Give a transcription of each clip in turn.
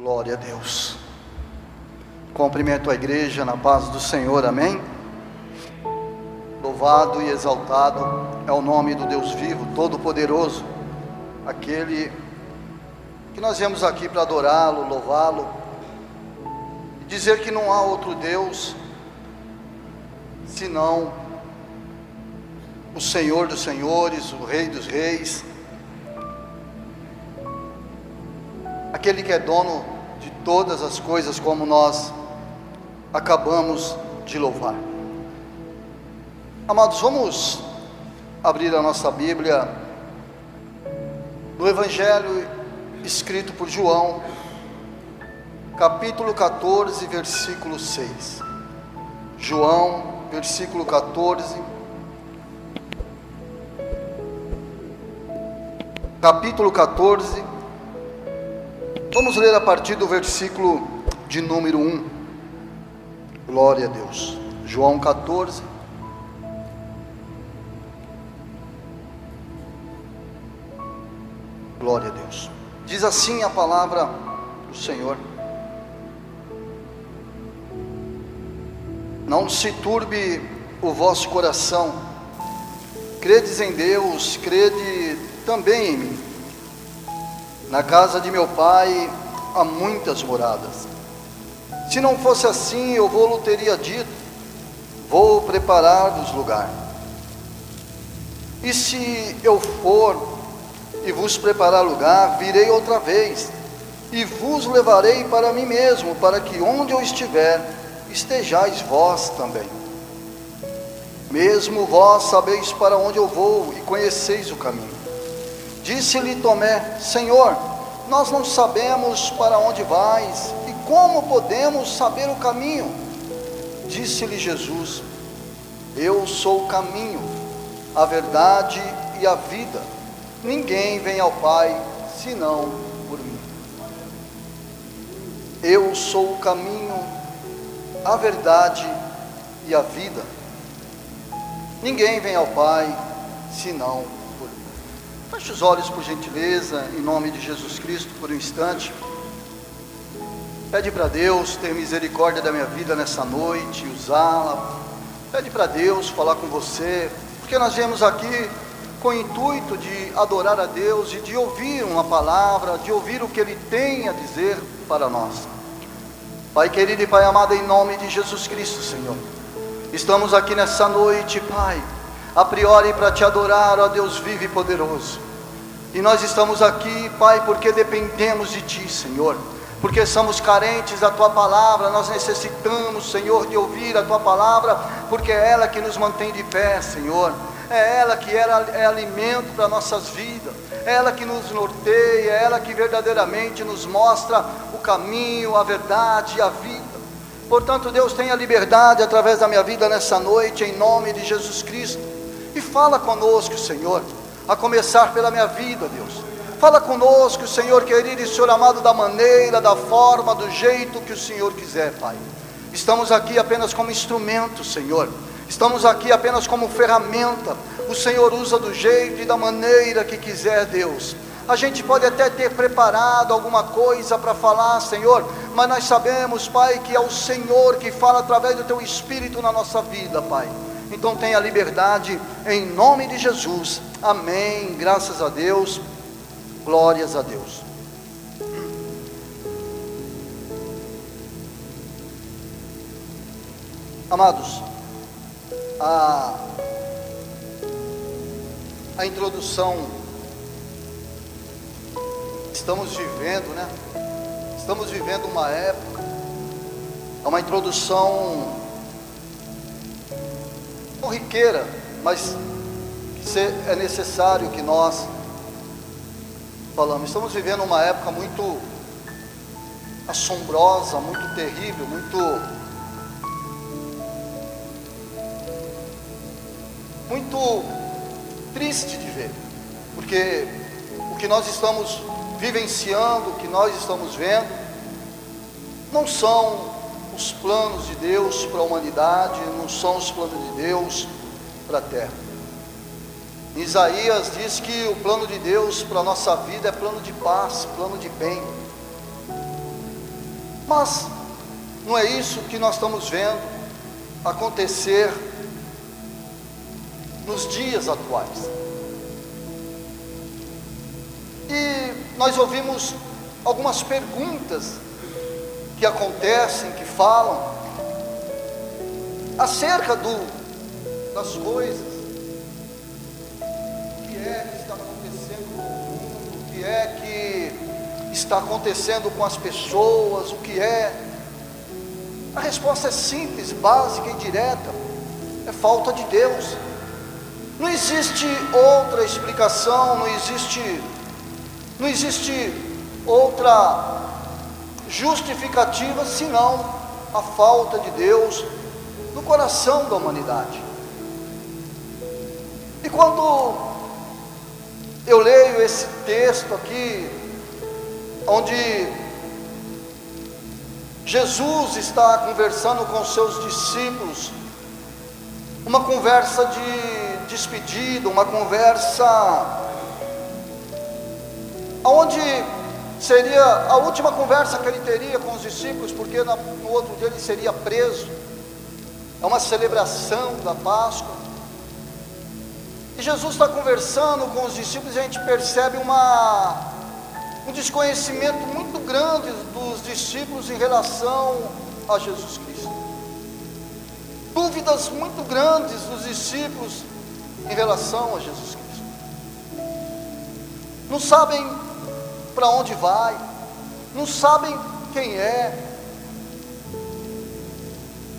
Glória a Deus. Cumprimento a igreja na paz do Senhor, amém? Louvado e exaltado é o nome do Deus vivo, todo-poderoso, aquele que nós viemos aqui para adorá-lo, louvá-lo, e dizer que não há outro Deus senão o Senhor dos senhores, o Rei dos reis, aquele que é dono de todas as coisas, como nós acabamos de louvar. Amados, vamos abrir a nossa Bíblia no Evangelho escrito por João, capítulo 14, versículo 6. João, versículo 14, capítulo 14, vamos ler a partir do versículo de número 1. Glória a Deus. João 14, glória a Deus. Diz assim a palavra do Senhor: não se turbe o vosso coração, credes em Deus, crede também em mim. Na casa de meu pai há muitas moradas. Se não fosse assim, eu vou-lhe teria dito: vou preparar-vos lugar. E se eu for e vos preparar lugar, virei outra vez, e vos levarei para mim mesmo, para que onde eu estiver, estejais vós também. Mesmo vós sabeis para onde eu vou, e conheceis o caminho. Disse-lhe Tomé: Senhor, nós não sabemos para onde vais, e como podemos saber o caminho? Disse-lhe Jesus: eu sou o caminho, a verdade e a vida. Ninguém vem ao Pai, senão por mim. Eu sou o caminho, a verdade e a vida. Ninguém vem ao Pai, senão por mim. Feche os olhos, por gentileza, em nome de Jesus Cristo, por um instante. Pede para Deus ter misericórdia da minha vida nessa noite, usá-la. Pede para Deus falar com você, porque nós viemos aqui com o intuito de adorar a Deus e de ouvir uma palavra, de ouvir o que Ele tem a dizer para nós. Pai querido e Pai amado, em nome de Jesus Cristo, Senhor, estamos aqui nessa noite, Pai, a priori para Te adorar, ó Deus vivo e poderoso. E nós estamos aqui, Pai, porque dependemos de Ti, Senhor, porque somos carentes da Tua palavra. Nós necessitamos, Senhor, de ouvir a Tua palavra, porque é ela que nos mantém de pé, Senhor. É ela que é alimento para nossas vidas, é ela que nos norteia, é ela que verdadeiramente nos mostra o caminho, a verdade e a vida. Portanto, Deus, tenha liberdade através da minha vida nessa noite, em nome de Jesus Cristo, e fala conosco, Senhor, a começar pela minha vida, Deus. Fala conosco, Senhor querido e Senhor amado, da maneira, da forma, do jeito que o Senhor quiser, Pai. Estamos aqui apenas como instrumento, Senhor. Estamos aqui apenas como ferramenta. O Senhor usa do jeito e da maneira que quiser, Deus. A gente pode até ter preparado alguma coisa para falar, Senhor, mas nós sabemos, Pai, que é o Senhor que fala através do Teu Espírito na nossa vida, Pai. Então tenha liberdade em nome de Jesus. Amém. Graças a Deus. Glórias a Deus. Amados, a introdução, estamos vivendo, né? Estamos vivendo uma época, é uma introdução corriqueira, mas é necessário que nós falamos. Estamos vivendo uma época muito assombrosa, muito terrível, muito triste de ver, porque o que nós estamos vivenciando, o que nós estamos vendo, não são os planos de Deus para a humanidade, não são os planos de Deus para a terra. Isaías diz que o plano de Deus para a nossa vida é plano de paz, plano de bem. Mas não é isso que nós estamos vendo acontecer nos dias atuais. E nós ouvimos algumas perguntas que acontecem, que falam acerca das coisas, o que é que está acontecendo no mundo, o que é que está acontecendo com as pessoas, o que é. A resposta é simples, básica e direta: é falta de Deus. Não existe outra explicação, não existe outra justificativa senão a falta de Deus no coração da humanidade. E quando eu leio esse texto aqui, onde Jesus está conversando com os seus discípulos, uma conversa de despedida, uma conversa onde seria a última conversa que ele teria com os discípulos, porque no outro dia ele seria preso. É uma celebração da Páscoa, e Jesus está conversando com os discípulos, e a gente percebe um desconhecimento muito grande dos discípulos em relação a Jesus Cristo, dúvidas muito grandes dos discípulos em relação a Jesus Cristo. Não sabem para onde vai, não sabem quem é.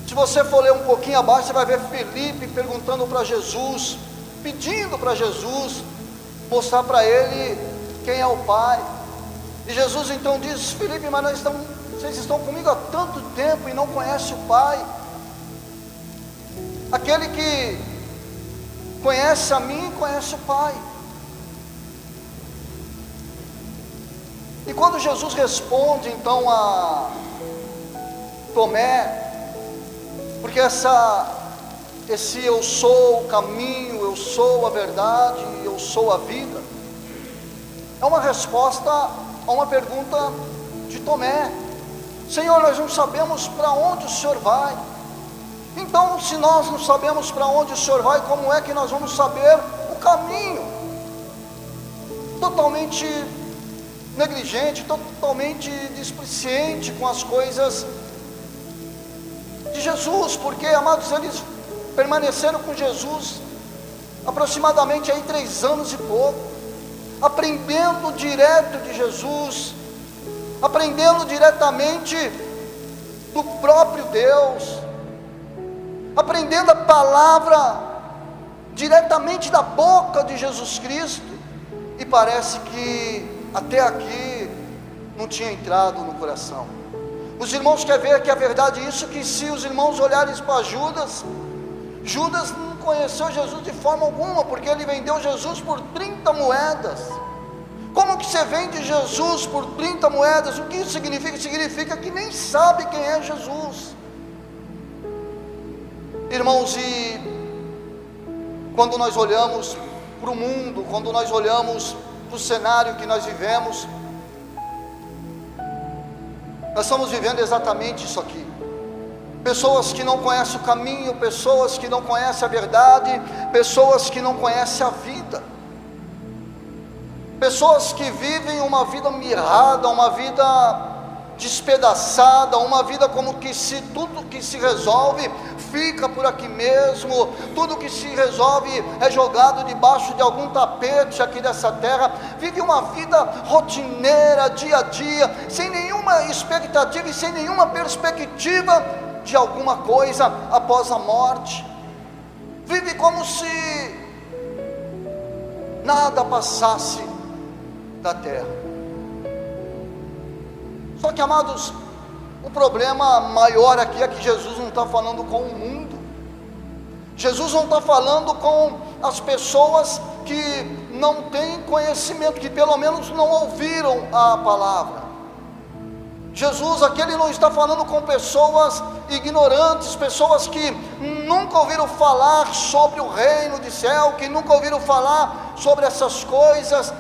Se você for ler um pouquinho abaixo, você vai ver Felipe perguntando para Jesus, pedindo para Jesus mostrar para ele quem é o Pai. E Jesus então diz: Felipe, mas vocês estão comigo há tanto tempo e não conhecem o Pai. Aquele que conhece a mim, conhece o Pai. E quando Jesus responde então a Tomé, porque esse eu sou o caminho, eu sou a verdade, eu sou a vida, é uma resposta a uma pergunta de Tomé: Senhor, nós não sabemos para onde o Senhor vai. Então, se nós não sabemos para onde o Senhor vai, como é que nós vamos saber o caminho? Totalmente negligente, totalmente displicente com as coisas de Jesus, porque, amados, eles permaneceram com Jesus aproximadamente aí 3 anos e pouco, aprendendo direto de Jesus, aprendendo diretamente do próprio Deus, aprendendo a palavra diretamente da boca de Jesus Cristo, e parece que até aqui não tinha entrado no coração. Os irmãos querem ver que a verdade é isso, que se os irmãos olharem para Judas não conheceu Jesus de forma alguma, porque ele vendeu Jesus por 30 moedas. Como que você vende Jesus por 30 moedas? O que isso significa? Significa que nem sabe quem é Jesus. Irmãos, e quando nós olhamos para o mundo, quando nós olhamos para o cenário que nós vivemos, nós estamos vivendo exatamente isso aqui. Pessoas que não conhecem o caminho, pessoas que não conhecem a verdade, pessoas que não conhecem a vida, pessoas que vivem uma vida mirrada, uma vida despedaçada, uma vida como que se tudo que se resolve fica por aqui mesmo, tudo que se resolve é jogado debaixo de algum tapete aqui dessa terra. Vive uma vida rotineira, dia a dia, sem nenhuma expectativa e sem nenhuma perspectiva de alguma coisa após a morte. Vive como se nada passasse da terra. Só que, amados, o problema maior aqui é que Jesus não está falando com o mundo. Jesus não está falando com as pessoas que não têm conhecimento, que pelo menos não ouviram a palavra. Jesus aqui, ele não está falando com pessoas ignorantes, pessoas que nunca ouviram falar sobre o reino de céu, que nunca ouviram falar sobre essas coisas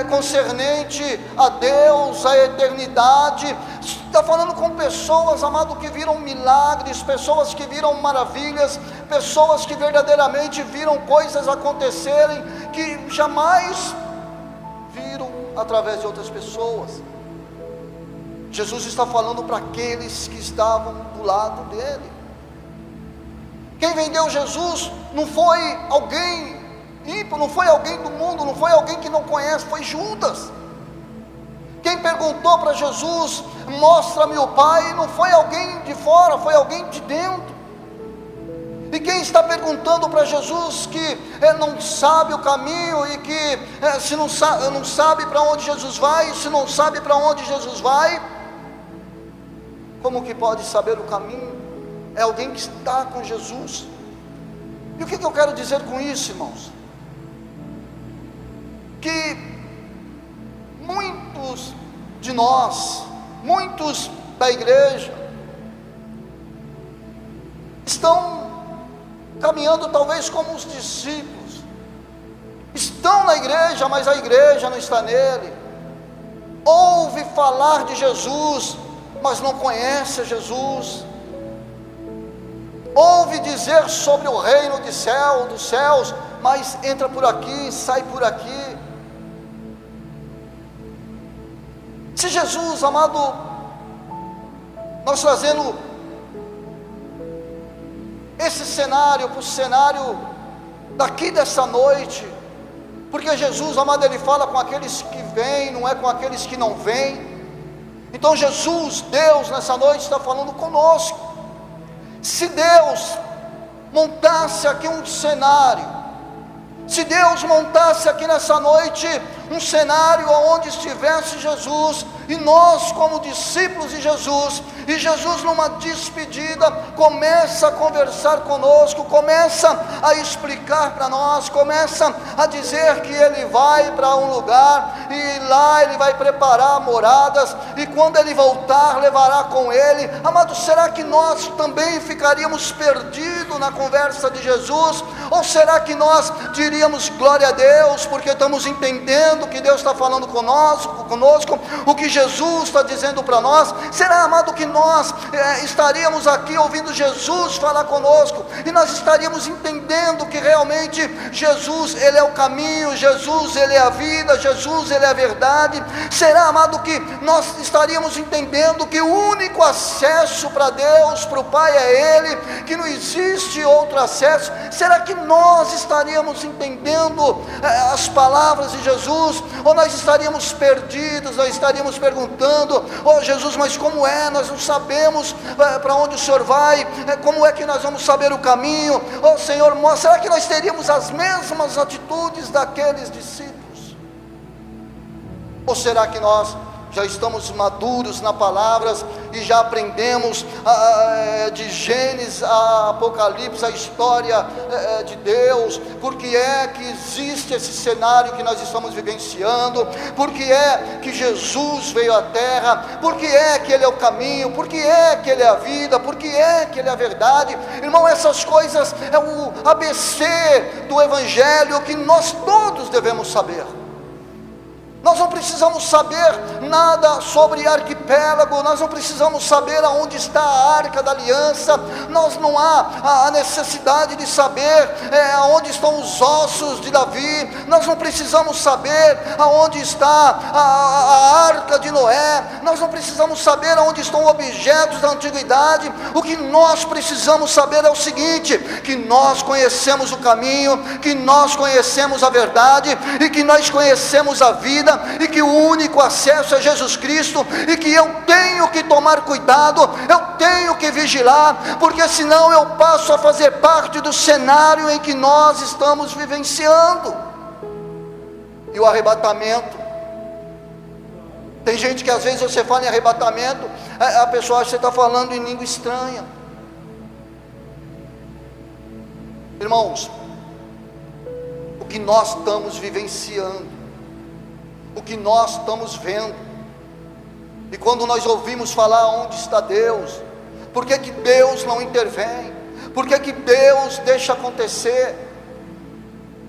concernente a Deus, a eternidade. está falando com pessoas, amado, que viram milagres, pessoas que viram maravilhas, pessoas que verdadeiramente viram coisas acontecerem que jamais viram através de outras pessoas. Jesus está falando para aqueles que estavam do lado dele. Quem vendeu Jesus não foi alguém ímpio, não foi alguém do mundo, não foi alguém que não conhece, foi Judas. Quem perguntou para Jesus, mostra-me o Pai, não foi alguém de fora, foi alguém de dentro. E quem está perguntando para Jesus que não sabe o caminho e que se não sabe para onde Jesus vai, se não sabe para onde Jesus vai, como que pode saber o caminho? É alguém que está com Jesus. E o que eu quero dizer com isso, irmãos? Que muitos de nós, muitos da igreja, estão caminhando talvez como os discípulos, estão na igreja, mas a igreja não está nele, ouve falar de Jesus, mas não conhece Jesus, ouve dizer sobre o reino dos céus, mas entra por aqui, sai por aqui. Se Jesus, amado, nós trazendo esse cenário para o cenário daqui dessa noite, porque Jesus, amado, ele fala com aqueles que vêm, não é com aqueles que não vêm. Então Jesus, Deus, nessa noite está falando conosco. Se Deus montasse aqui um cenário, se Deus montasse aqui nessa noite um cenário onde estivesse Jesus, e nós como discípulos de Jesus, e Jesus numa despedida, começa a conversar conosco, começa a explicar para nós, começa a dizer que Ele vai para um lugar, e lá Ele vai preparar moradas, e quando Ele voltar, levará com Ele. Amado, será que nós também ficaríamos perdidos na conversa de Jesus? Ou será que nós diríamos glória a Deus, porque estamos entendendo que Deus está falando conosco, o que Jesus está dizendo para nós? Será, amado, que nós estaríamos aqui ouvindo Jesus falar conosco, e nós estaríamos entendendo que realmente Jesus, Ele é o caminho, Jesus, Ele é a vida, Jesus, Ele é a verdade? Será, amado, que nós estaríamos entendendo que o único acesso para Deus, para o Pai, é Ele, que não existe outro acesso? Será que nós estaríamos entendendo as palavras de Jesus, ou nós estaríamos perdidos, nós estaríamos perguntando: oh Jesus, mas como é? Nós não sabemos para onde o Senhor vai, como é que nós vamos saber o caminho? Oh Senhor, será que nós teríamos as mesmas atitudes daqueles discípulos? Ou será que nós já estamos maduros na palavras e já aprendemos de Gênesis a Apocalipse, a história de Deus? Por que é que existe esse cenário que nós estamos vivenciando? Por que é que Jesus veio à terra? Por que é que Ele é o caminho? Por que é que Ele é a vida? Por que é que Ele é a verdade? Irmão, essas coisas é o ABC do Evangelho que nós todos devemos saber. Nós não precisamos saber nada sobre arquipélago, nós não precisamos saber aonde está a arca da aliança, não há a necessidade de saber aonde estão os ossos de Davi, nós não precisamos saber aonde está a arca de Noé, nós não precisamos saber aonde estão objetos da antiguidade. O que nós precisamos saber é o seguinte: que nós conhecemos o caminho, que nós conhecemos a verdade, e que nós conhecemos a vida, e que o único acesso é Jesus Cristo, e que eu tenho que tomar cuidado, eu tenho que vigilar, porque senão eu passo a fazer parte do cenário em que nós estamos vivenciando. E o arrebatamento, tem gente que às vezes você fala em arrebatamento, a pessoa acha que você está falando em língua estranha. Irmãos, o que nós estamos vivenciando, o que nós estamos vendo, e quando nós ouvimos falar onde está Deus, por que que Deus não intervém? Por que que Deus deixa acontecer?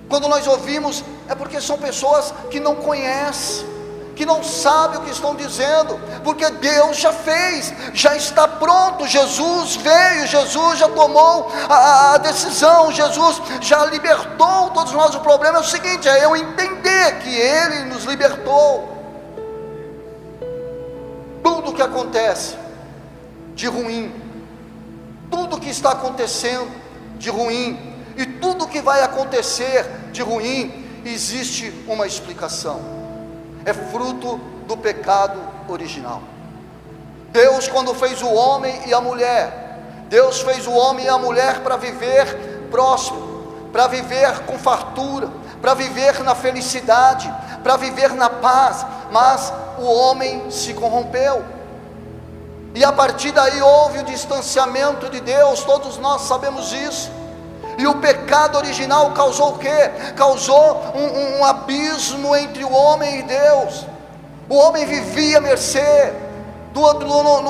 Quando nós ouvimos, é porque são pessoas que não conhecem, que não sabem o que estão dizendo, porque Deus já fez, já está pronto. Jesus veio, Jesus já tomou a decisão, Jesus já libertou todos nós. O problema é o seguinte, é eu entender que Ele nos libertou. Tudo que acontece de ruim, tudo que está acontecendo de ruim, e tudo que vai acontecer de ruim, existe uma explicação. É fruto do pecado original. Deus, quando fez o homem e a mulher, Deus fez o homem e a mulher para viver próspero, para viver com fartura, para viver na felicidade, para viver na paz. Mas o homem se corrompeu, e a partir daí houve o distanciamento de Deus. Todos nós sabemos isso. E o pecado original causou o quê? Causou um abismo entre o homem e Deus. O homem vivia à mercê.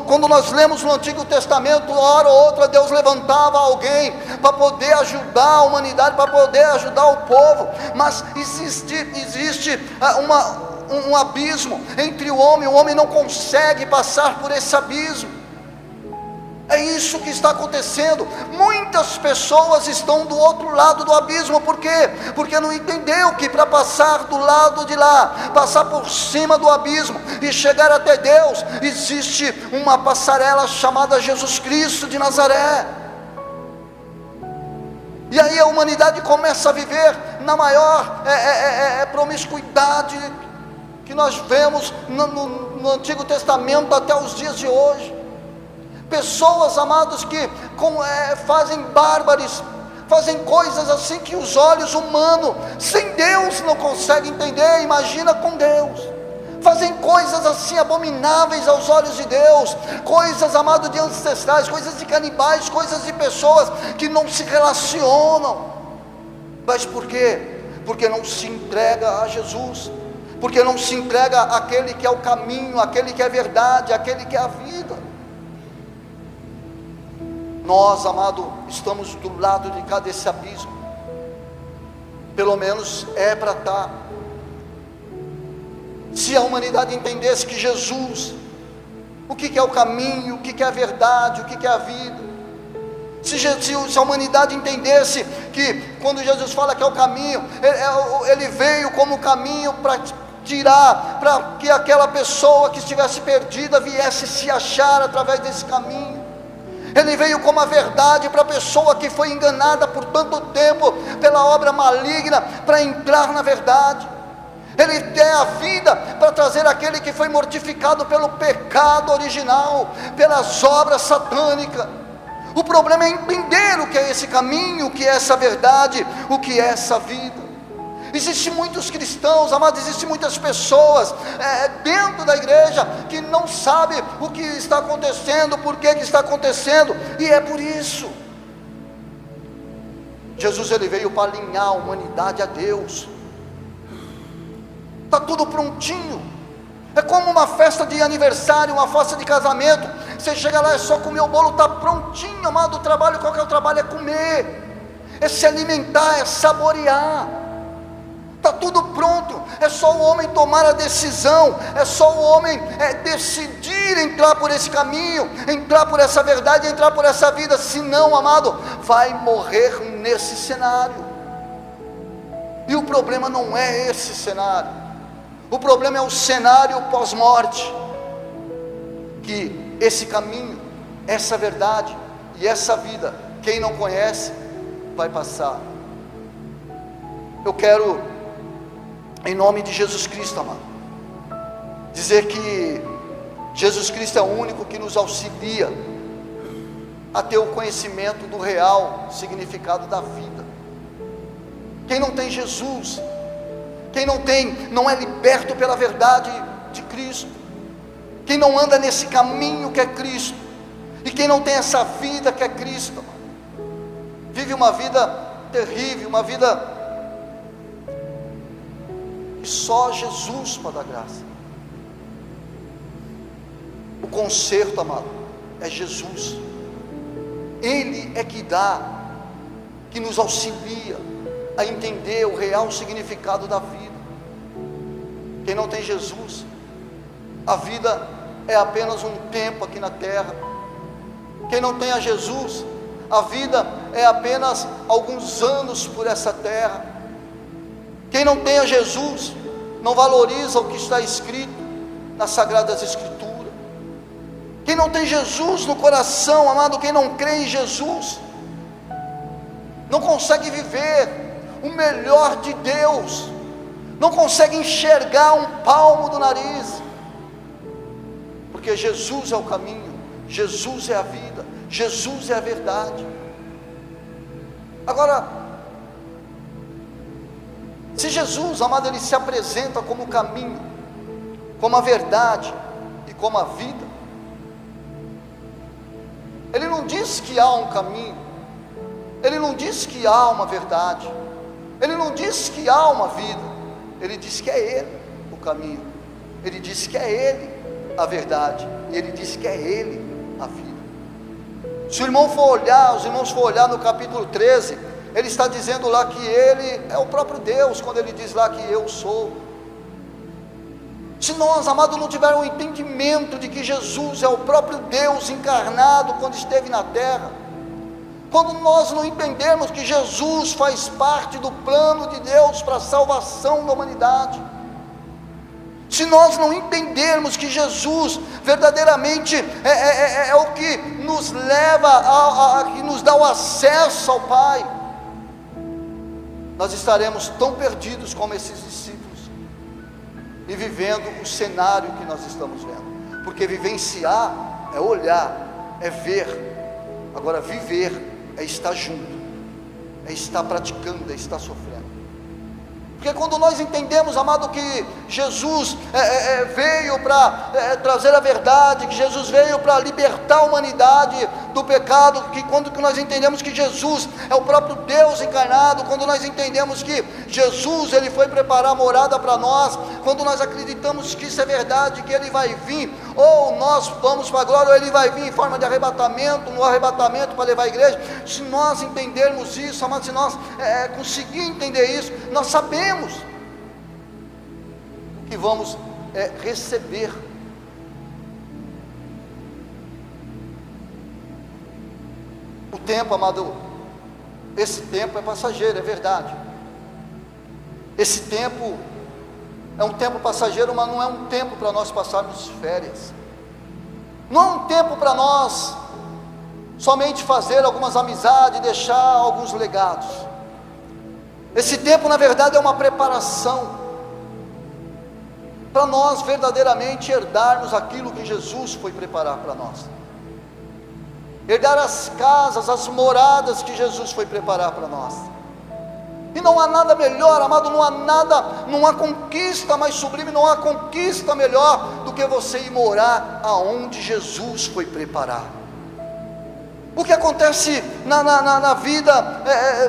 Quando nós lemos no Antigo Testamento, hora ou outra Deus levantava alguém para poder ajudar a humanidade, para poder ajudar o povo. Mas existe um abismo entre o homem não consegue passar por esse abismo. É isso que está acontecendo. Muitas pessoas estão do outro lado do abismo. Por quê? Porque não entendeu que para passar do lado de lá, passar por cima do abismo e chegar até Deus, existe uma passarela chamada Jesus Cristo de Nazaré. E aí a humanidade começa a viver na maior promiscuidade que nós vemos no Antigo Testamento até os dias de hoje. Pessoas, amados, que fazem bárbares, fazem coisas assim que os olhos humanos, sem Deus, não conseguem entender. Imagina com Deus. Fazem coisas assim abomináveis aos olhos de Deus, coisas, amado, de ancestrais, coisas de canibais, coisas de pessoas que não se relacionam. Mas por quê? Porque não se entrega a Jesus, porque não se entrega àquele que é o caminho, àquele que é a verdade, àquele que é a vida. Nós, amado, estamos do lado de cá desse abismo. Pelo menos é para estar. Se a humanidade entendesse que Jesus, o que é o caminho, o que é a verdade, o que é a vida, se a humanidade entendesse que quando Jesus fala que é o caminho, Ele veio como caminho para tirar, para que aquela pessoa que estivesse perdida viesse se achar através desse caminho. Ele veio como a verdade para a pessoa que foi enganada por tanto tempo pela obra maligna, para entrar na verdade. Ele é a vida para trazer aquele que foi mortificado pelo pecado original, pelas obras satânicas. O problema é entender o que é esse caminho, o que é essa verdade, o que é essa vida. Existem muitos cristãos, amados, existem muitas pessoas dentro da igreja que não sabem o que está acontecendo, por que está acontecendo, e é por isso. Jesus, Ele veio para alinhar a humanidade a Deus. Está tudo prontinho. É como uma festa de aniversário, uma festa de casamento. Você chega lá, é só comer o bolo, está prontinho, amado. O trabalho, qual que é o trabalho? É comer, é se alimentar, é saborear. Está tudo pronto, é só o homem tomar a decisão, é só o homem decidir entrar por esse caminho, entrar por essa verdade, entrar por essa vida. Senão, amado, vai morrer nesse cenário. E o problema não é esse cenário, o problema é o cenário pós-morte, que esse caminho, essa verdade e essa vida, quem não conhece, vai passar. Eu quero, em nome de Jesus Cristo, amado, dizer que Jesus Cristo é o único que nos auxilia a ter o conhecimento do real significado da vida. Quem não tem Jesus, quem não é liberto pela verdade de Cristo, quem não anda nesse caminho que é Cristo, e quem não tem essa vida que é Cristo, vive uma vida terrível, uma vida e só Jesus pode dar graça. O conserto, amado, é Jesus. Ele é que dá, que nos auxilia a entender o real significado da vida. Quem não tem Jesus a vida é apenas um tempo aqui na terra. Quem não tem a Jesus, a vida é apenas alguns anos por essa terra. Quem não tem a Jesus, não valoriza o que está escrito nas Sagradas Escrituras. Quem não tem Jesus no coração, amado, quem não crê em Jesus, não consegue viver o melhor de Deus, não consegue enxergar um palmo do nariz, porque Jesus é o caminho, Jesus é a vida, Jesus é a verdade. Agora, se Jesus, amado, ele se apresenta como o caminho, como a verdade e como a vida, ele não diz que há um caminho, ele não diz que há uma verdade, ele não diz que há uma vida, ele diz que é Ele o caminho, ele diz que é Ele a verdade, e ele diz que é Ele a vida. Se o irmão for olhar, os irmãos for olhar no capítulo 13, ele está dizendo lá que Ele é o próprio Deus, quando ele diz lá que eu sou. Se nós, amados, não tivermos um entendimento de que Jesus é o próprio Deus encarnado quando esteve na terra, quando nós não entendermos que Jesus faz parte do plano de Deus para a salvação da humanidade, se nós não entendermos que Jesus verdadeiramente é o que nos leva, que nos dá o acesso ao Pai, nós estaremos tão perdidos como esses discípulos, e vivendo o cenário que nós estamos vendo, porque vivenciar é olhar, é ver, agora viver é estar junto, é estar praticando, é estar sofrendo. Porque quando nós entendemos, amado, que Jesus veio para trazer a verdade, que Jesus veio para libertar a humanidade do pecado, que quando que nós entendemos que Jesus é o próprio Deus encarnado, quando nós entendemos que Jesus, Ele foi preparar a morada para nós, quando nós acreditamos que isso é verdade, que Ele vai vir, ou nós vamos para a glória, ou Ele vai vir em forma de arrebatamento, no arrebatamento para levar a igreja, se nós entendermos isso, amado, se nós conseguir entender isso, nós sabemos que vamos receber. O tempo, amado, esse tempo é passageiro, é verdade. Esse tempo é um tempo passageiro, mas não é um tempo para nós passarmos férias. Não é um tempo para nós somente fazer algumas amizades, deixar alguns legados. Esse tempo, na verdade, é uma preparação para nós verdadeiramente herdarmos aquilo que Jesus foi preparar para nós, herdar as casas, as moradas que Jesus foi preparar para nós. E não há nada melhor, amado, não há conquista mais sublime, não há conquista melhor do que você ir morar aonde Jesus foi preparar. O que acontece na vida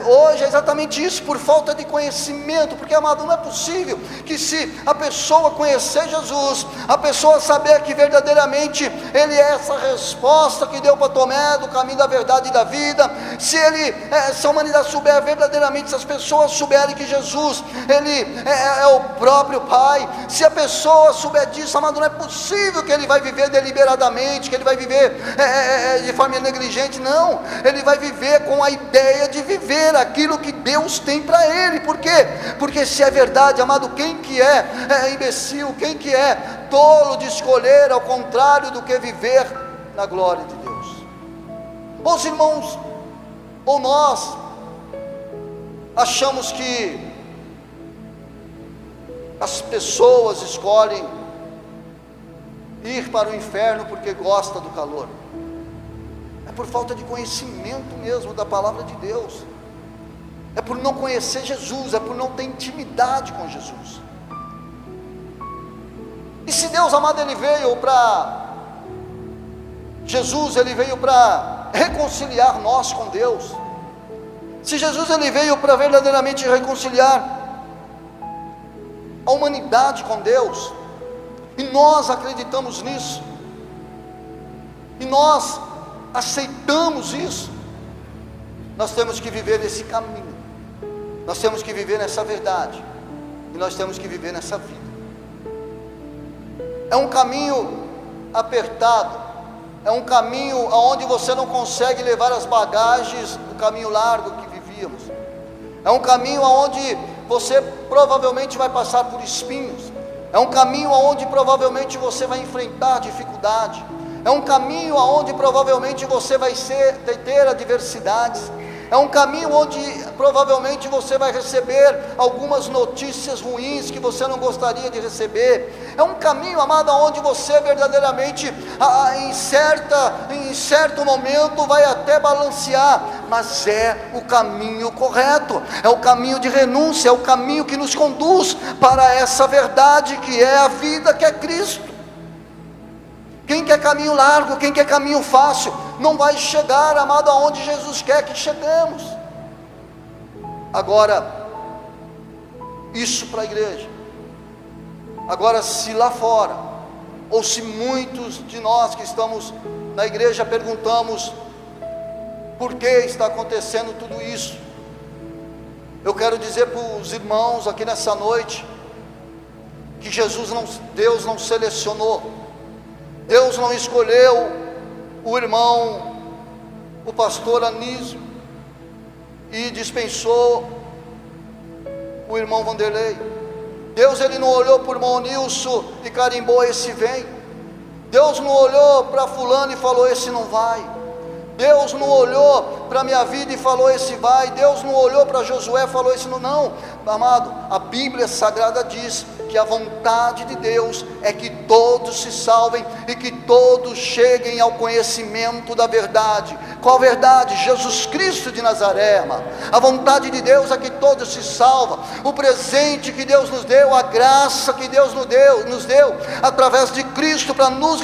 hoje é exatamente isso, por falta de conhecimento, porque, amado, não é possível que, se a pessoa conhecer Jesus, a pessoa saber que verdadeiramente Ele é essa resposta que deu para Tomé do caminho da verdade e da vida, se a humanidade souber verdadeiramente, se as pessoas souberem que Jesus, Ele é o próprio Pai, se a pessoa souber disso, amado, não é possível que ele vai viver deliberadamente, que ele vai viver de forma negligente. Não, ele vai viver com a ideia de viver aquilo que Deus tem para ele. Por quê? Porque se é verdade, amado, quem que é imbecil, quem que é tolo de escolher ao contrário do que viver na glória de Deus? Os irmãos, ou nós achamos que as pessoas escolhem ir para o inferno porque gosta do calor. É por falta de conhecimento mesmo da palavra de Deus, é por não conhecer Jesus, é por não ter intimidade com Jesus. E se Deus, amado, Ele veio para Jesus, Ele veio para reconciliar nós com Deus, se Jesus, Ele veio para verdadeiramente reconciliar a humanidade com Deus, e nós acreditamos nisso, e nós aceitamos isso, nós temos que viver nesse caminho, nós temos que viver nessa verdade, e nós temos que viver nessa vida. é um caminho apertado, é um caminho onde você não consegue levar as bagagens do caminho largo que vivíamos, é um caminho onde você provavelmente vai passar por espinhos, é um caminho onde provavelmente você vai enfrentar dificuldade, é um caminho onde provavelmente você vai ter adversidades, é um caminho onde provavelmente você vai receber algumas notícias ruins que você não gostaria de receber. É um caminho, amado, onde você verdadeiramente em certo momento vai até balancear, mas é o caminho correto, é o caminho de renúncia, é o caminho que nos conduz para essa verdade que é a vida, que é Cristo. Quem quer caminho largo, quem quer caminho fácil, não vai chegar, amado, aonde Jesus quer que cheguemos. Agora, isso para a igreja. Agora, se lá fora, ou se muitos de nós que estamos na igreja perguntamos por que está acontecendo tudo isso, eu quero dizer para os irmãos aqui nessa noite, que Deus não selecionou, Deus não escolheu o irmão, o pastor Anísio, e dispensou o irmão Vanderlei. Deus, ele não olhou para o irmão Nilson e carimbou: esse vem. Deus não olhou para fulano e falou: esse não vai. Deus não olhou para a minha vida e falou: esse vai. Deus não olhou para Josué e falou: esse não. Não, amado, a Bíblia Sagrada diz que a vontade de Deus é que todos se salvem e que todos cheguem ao conhecimento da verdade. Qual verdade? Jesus Cristo de Nazaré, amado. A vontade de Deus é que todos se salvam. O presente que Deus nos deu, a graça que Deus nos deu através de Cristo para nos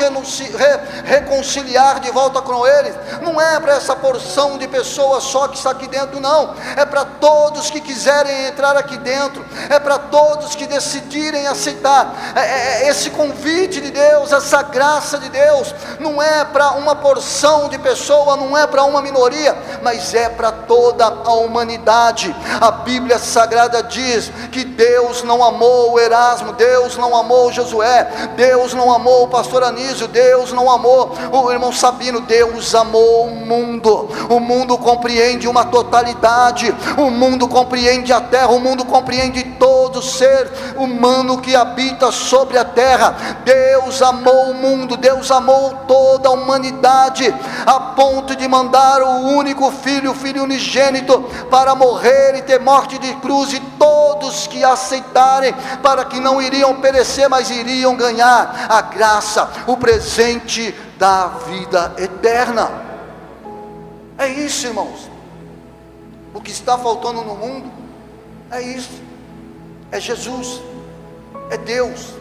reconciliar de volta com Ele, não é para essa porção de pessoas só que está aqui dentro, não, é para todos que quiserem entrar aqui dentro, é para todos que decidirem aceitar esse convite de Deus, essa graça de Deus. Não é para uma porção de pessoa, não é para uma minoria, mas é para toda a humanidade. A Bíblia Sagrada diz que Deus não amou o Erasmo, Deus não amou o Josué, Deus não amou o pastor Anísio, Deus não amou o irmão Sabino, Deus amou o mundo. O mundo compreende uma totalidade, o mundo compreende a terra, o mundo compreende todo ser humano que habita sobre a terra. Deus amou o mundo, Deus amou toda a humanidade, a ponto de mandar o único filho, o filho unigênito, para morrer e ter morte de cruz, e todos que aceitarem, para que não iriam perecer, mas iriam ganhar a graça, o presente da vida eterna. É isso, irmãos. O que está faltando no mundo é isso, é Jesus, é Deus.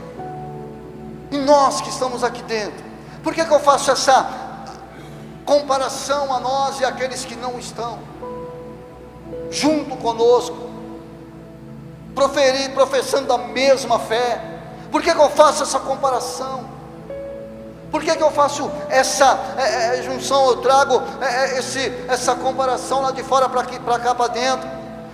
E nós que estamos aqui dentro, por que eu faço essa comparação a nós e aqueles que não estão junto conosco, professando a mesma fé? Por que eu faço essa comparação? Por que eu faço essa junção? Eu trago essa comparação lá de fora para cá para dentro,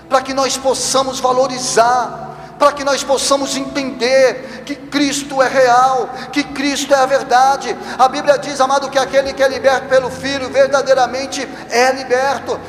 para que nós possamos valorizar, para que nós possamos entender que Cristo é real, que Cristo é a verdade. A Bíblia diz, amado, que aquele que é liberto pelo Filho verdadeiramente é liberto.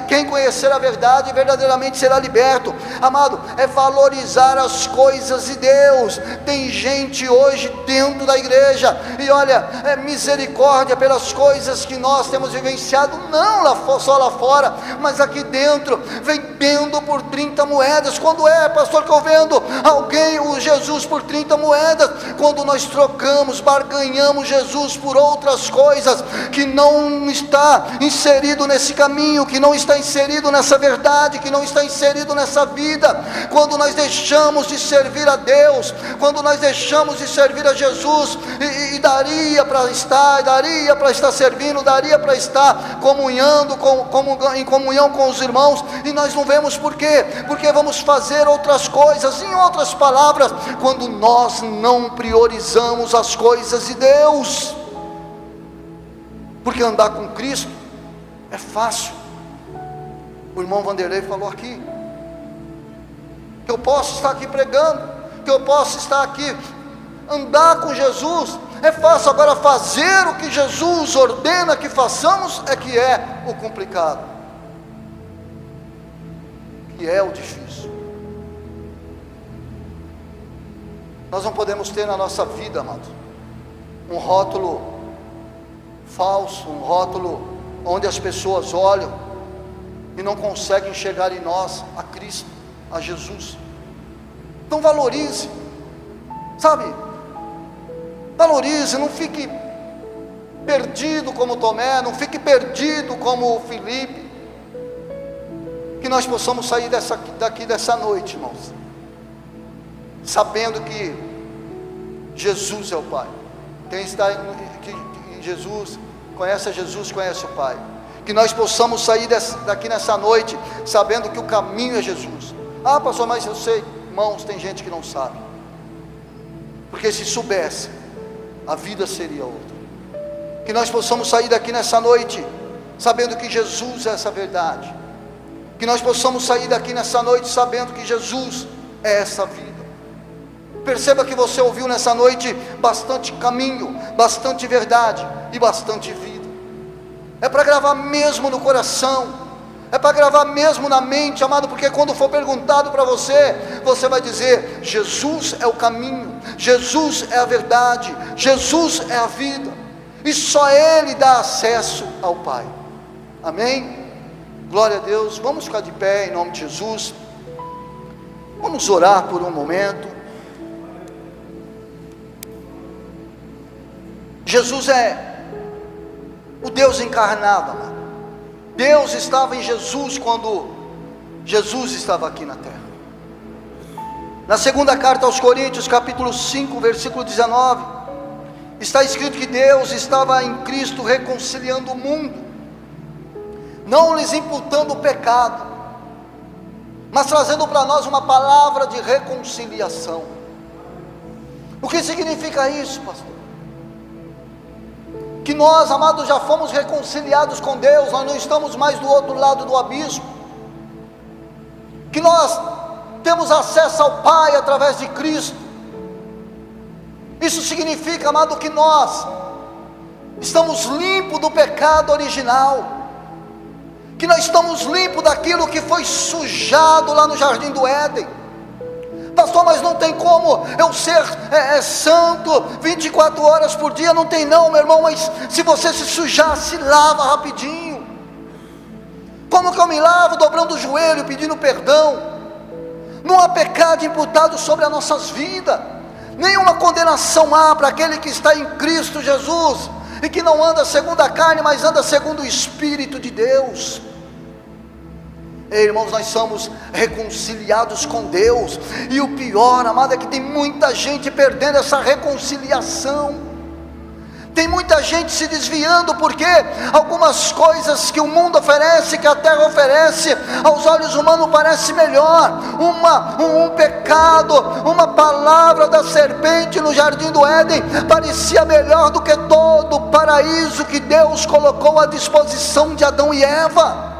Quem conhecer a verdade verdadeiramente será liberto. Amado, é valorizar as coisas de Deus. Tem gente hoje dentro da igreja, e olha, é misericórdia pelas coisas que nós temos vivenciado, não só lá fora, mas aqui dentro, vendendo por 30 moedas. Quando é, pastor, que eu vendo o Jesus por 30 moedas? Quando nós trocamos, barganhamos Jesus por outras coisas, que não está inserido nesse caminho, que não está inserido nessa verdade, que não está inserido nessa vida. Quando nós deixamos de servir a Deus, quando nós deixamos de servir a Jesus, e daria para estar servindo, daria para estar em comunhão com os irmãos, e nós não vemos. Por quê? Porque vamos fazer outras coisas. Em outras palavras, quando nós não priorizamos as coisas de Deus. Porque andar com Cristo é fácil. O irmão Vanderlei falou aqui, que eu posso estar aqui pregando, que eu posso estar aqui Andar com Jesus é fácil, agora fazer o que Jesus ordena que façamos é que é o complicado, que é o difícil. Nós não podemos ter na nossa vida, amado, um rótulo falso, um rótulo onde as pessoas olham e não conseguem enxergar em nós a Cristo, a Jesus. Então valorize, sabe? Valorize, não fique perdido como Tomé, não fique perdido como Filipe. Que nós possamos sair daqui dessa noite, irmãos, sabendo que Jesus é o Pai. Quem está em Jesus, conhece a Jesus, conhece o Pai. Que nós possamos sair daqui nessa noite, sabendo que o caminho é Jesus. Ah, pastor, mas eu sei. Irmãos, tem gente que não sabe, porque se soubesse, a vida seria outra. Que nós possamos sair daqui nessa noite, sabendo que Jesus é essa verdade. Que nós possamos sair daqui nessa noite, sabendo que Jesus é essa vida. Perceba que você ouviu nessa noite bastante caminho, bastante verdade e bastante vida. É para gravar mesmo no coração, é para gravar mesmo na mente, amado, porque quando for perguntado para você, você vai dizer: Jesus é o caminho, Jesus é a verdade, Jesus é a vida, e só Ele dá acesso ao Pai. Amém? Glória a Deus. Vamos ficar de pé em nome de Jesus. Vamos orar por um momento. Jesus é o Deus encarnado, amado. Deus estava em Jesus quando Jesus estava aqui na terra. Na segunda carta aos Coríntios, capítulo 5, versículo 19, está escrito que Deus estava em Cristo reconciliando o mundo, não lhes imputando o pecado, mas trazendo para nós uma palavra de reconciliação. O que significa isso, pastor? Que nós, amados, já fomos reconciliados com Deus, nós não estamos mais do outro lado do abismo, que nós temos acesso ao Pai através de Cristo. Isso significa, amado, que nós estamos limpos do pecado original, que nós estamos limpos daquilo que foi sujado lá no Jardim do Éden. Pastor, mas não tem como eu ser santo 24 horas por dia. Não tem não, meu irmão, mas se você se sujar, se lava rapidinho. Como que eu me lavo? Dobrando o joelho, pedindo perdão. Não há pecado imputado sobre as nossas vidas, nenhuma condenação há para aquele que está em Cristo Jesus, e que não anda segundo a carne, mas anda segundo o Espírito de Deus. Ei, irmãos, nós somos reconciliados com Deus, e o pior, amado, é que tem muita gente perdendo essa reconciliação. Tem muita gente se desviando, porque algumas coisas que o mundo oferece, que a terra oferece, aos olhos humanos parece melhor. Um pecado, uma palavra da serpente no Jardim do Éden parecia melhor do que todo o paraíso que Deus colocou à disposição de Adão e Eva.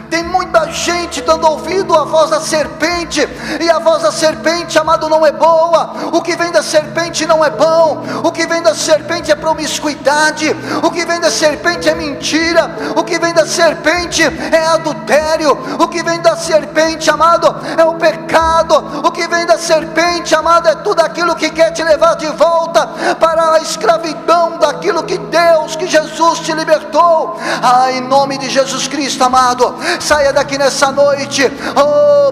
Tem muita gente dando ouvido à voz da serpente, e a voz da serpente, amado, não é boa. O que vem da serpente não é bom. O que vem da serpente é promiscuidade. O que vem da serpente é mentira. O que vem da serpente é adultério. O que vem da serpente, amado, é o pecado. O que vem da serpente, amado, é tudo aquilo que quer te levar de volta para a escravidão daquilo que Deus, que Jesus te libertou. Em nome de Jesus Cristo, amado, saia daqui nessa noite,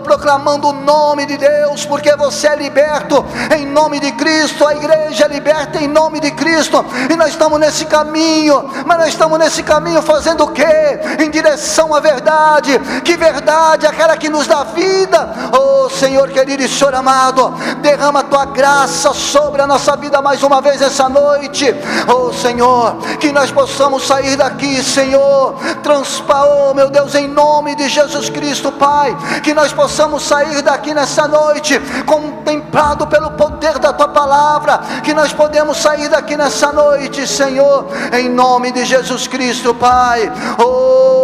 proclamando o nome de Deus, porque você é liberto em nome de Cristo. A igreja é liberta em nome de Cristo, e nós estamos nesse caminho. Mas nós estamos nesse caminho fazendo o quê? Em direção à verdade. Que verdade? Aquela que nos dá vida. Senhor querido e Senhor amado, derrama a tua graça sobre a nossa vida mais uma vez essa noite. Senhor, que nós possamos sair daqui, Senhor, meu Deus, em nome de Jesus Cristo, Pai, que nós possamos sair daqui nessa noite contemplado pelo poder da tua palavra, que nós podemos sair daqui nessa noite, Senhor, em nome de Jesus Cristo, Pai.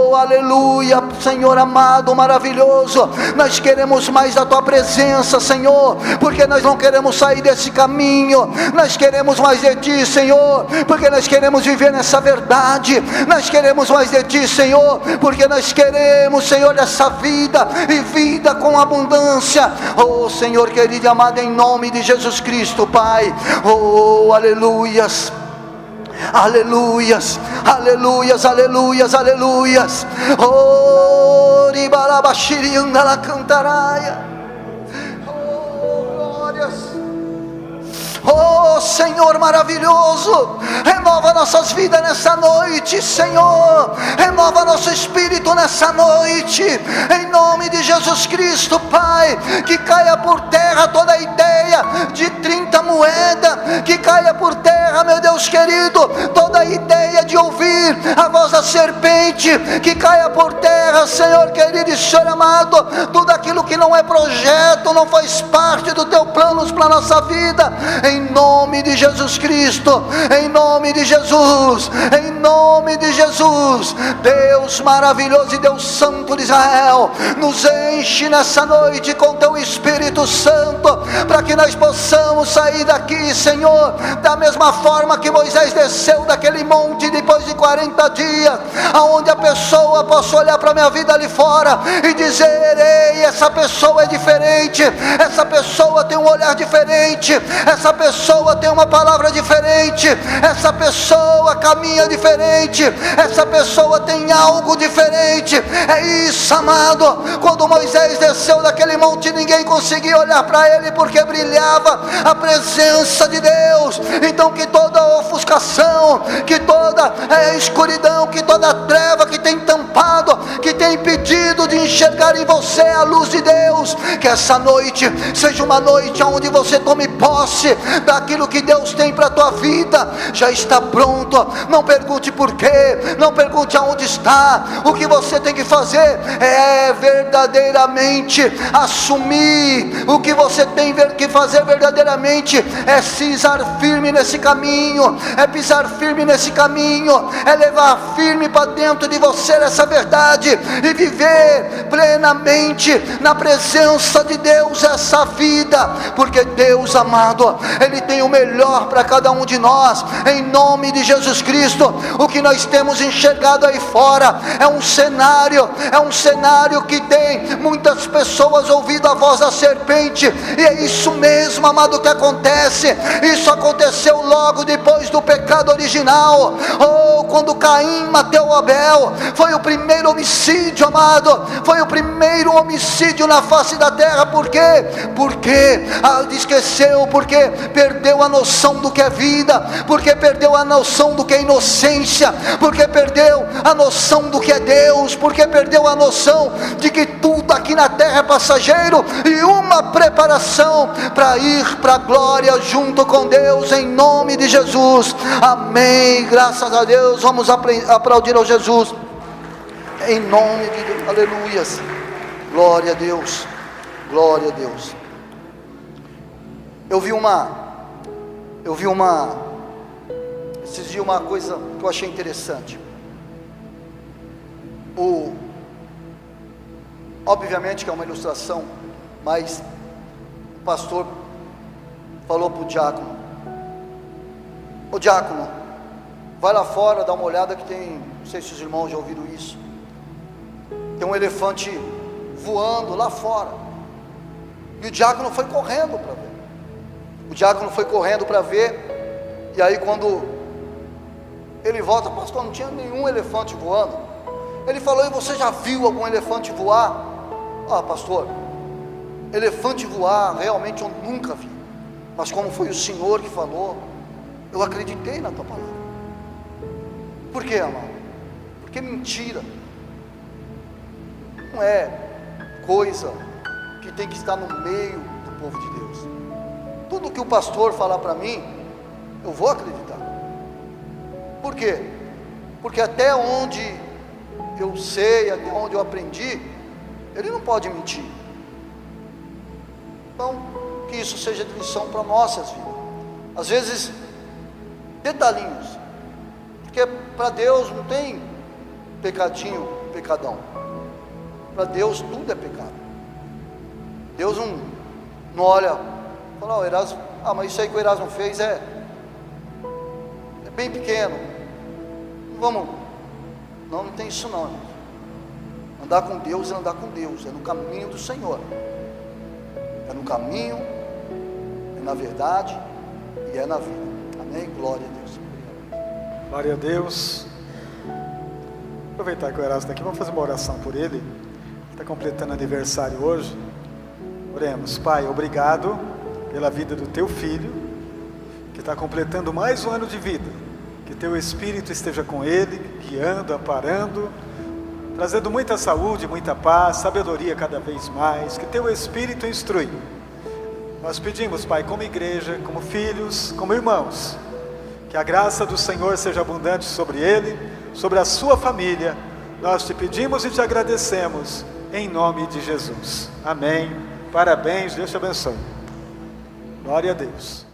Oh, aleluia, Senhor amado, maravilhoso. Nós queremos mais da tua presença, Senhor, porque nós não queremos sair desse caminho. Nós queremos mais de ti, Senhor, porque nós queremos viver nessa verdade. Nós queremos mais de ti, Senhor, porque nós queremos, Senhor, essa vida e vida com abundância. Oh, Senhor querido e amado, em nome de Jesus Cristo, Pai. Oh, aleluias, aleluias, aleluias, aleluias, aleluias. Oh, ribalabashirianda la cantaraia. Oh, glórias. Oh, Senhor maravilhoso, renova nossas vidas nessa noite, Senhor. Renova nosso espírito nessa noite, em nome de Jesus Cristo, Pai. Que caia por terra toda ideia de 30 moedas, que caia por terra, meu Deus querido, toda ideia de ouvir a voz da serpente, que caia por terra, Senhor querido e Senhor amado, tudo aquilo que não é projeto, não faz parte do teu planos para a nossa vida, em nome de Jesus Cristo, em nome de Jesus, em nome de Jesus. Deus maravilhoso e Deus santo de Israel, nos enche nessa noite com teu Espírito Santo, para que nós possamos sair daqui, Senhor, da mesma forma que Moisés desceu daquele monte depois de 40 dias, aonde a pessoa possa olhar para a minha vida ali fora e dizer: ei, essa pessoa é diferente, essa pessoa tem um olhar diferente, essa pessoa tem uma palavra diferente, essa pessoa caminha diferente, essa pessoa tem algo diferente. É isso, amado. Quando Moisés desceu daquele monte, ninguém conseguia olhar para ele, porque brilhava a presença de Deus. Então que toda ofuscação, que toda escuridão, que toda treva que tem tampado, que tem impedido de enxergar em você a luz de Deus, que essa noite seja uma noite onde você tome posse daquilo que Deus tem para a tua vida. Já está pronto. Não pergunte por quê, não pergunte aonde está. O que você tem que fazer é verdadeiramente assumir. O que você tem que fazer verdadeiramente é pisar firme nesse caminho, é pisar firme nesse caminho, é levar firme para dentro de você essa verdade e viver plenamente na presença de Deus essa vida, porque Deus amado, Ele tem o melhor para cada um de nós, em nome de Jesus Cristo. O que nós temos enxergado aí fora é um cenário que tem muitas pessoas ouvindo a voz da serpente, e é isso mesmo, amado, que acontece. Isso aconteceu logo depois do pecado original. Oh, quando Caim matou Abel, foi o primeiro homicídio, amado, foi o primeiro homicídio na face da terra. Por quê? Porque esqueceu, porque perdeu a noção do que é vida, porque perdeu a noção do que é inocência, porque perdeu a noção do que é Deus, porque perdeu a noção de que tudo aqui na terra é passageiro e uma preparação para ir para a glória junto com Deus, em nome de Jesus. Amém, graças a Deus. Vamos aplaudir ao Jesus, em nome de Deus. Aleluias, glória a Deus, glória a Deus. Eu vi esses dias uma coisa que eu achei interessante. Obviamente que é uma ilustração, mas o pastor falou para o diácono: ô diácono, vai lá fora, dá uma olhada que tem, não sei se os irmãos já ouviram isso, tem um elefante voando lá fora. E o diácono foi correndo para ver. E aí quando ele volta: pastor, não tinha nenhum elefante voando. Ele falou: e você já viu algum elefante voar? Ah, pastor, elefante voar realmente eu nunca vi, mas como foi o Senhor que falou, eu acreditei na tua palavra. Por quê, amado? Porque mentira não é coisa que tem que estar no meio do povo de Deus. Tudo que o pastor falar para mim, eu vou acreditar. Por quê? Porque até onde eu sei, até onde eu aprendi, ele não pode mentir. Então, que isso seja de lição para nossas vidas. Às vezes, detalhinhos, porque para Deus não tem pecadinho, pecadão. Para Deus tudo é pecado. Deus não olha, fala, Erasmo, mas isso aí que o Erasmo fez é bem pequeno. Não tem isso não, irmão. Andar com Deus é andar com Deus, é no caminho do Senhor. É no caminho, é na verdade e é na vida. Amém? Glória a Deus. Glória a Deus. Aproveitar que o Erasmo está aqui, vamos fazer uma oração por ele. Ele está completando aniversário hoje. Oremos. Pai, obrigado pela vida do teu filho, que está completando mais um ano de vida. Que teu Espírito esteja com ele, guiando, amparando, trazendo muita saúde, muita paz, sabedoria cada vez mais. Que teu Espírito instrui. Nós pedimos, Pai, como igreja, como filhos, como irmãos, que a graça do Senhor seja abundante sobre ele, sobre a sua família. Nós te pedimos e te agradecemos, em nome de Jesus. Amém. Parabéns, Deus te abençoe. Glória a Deus.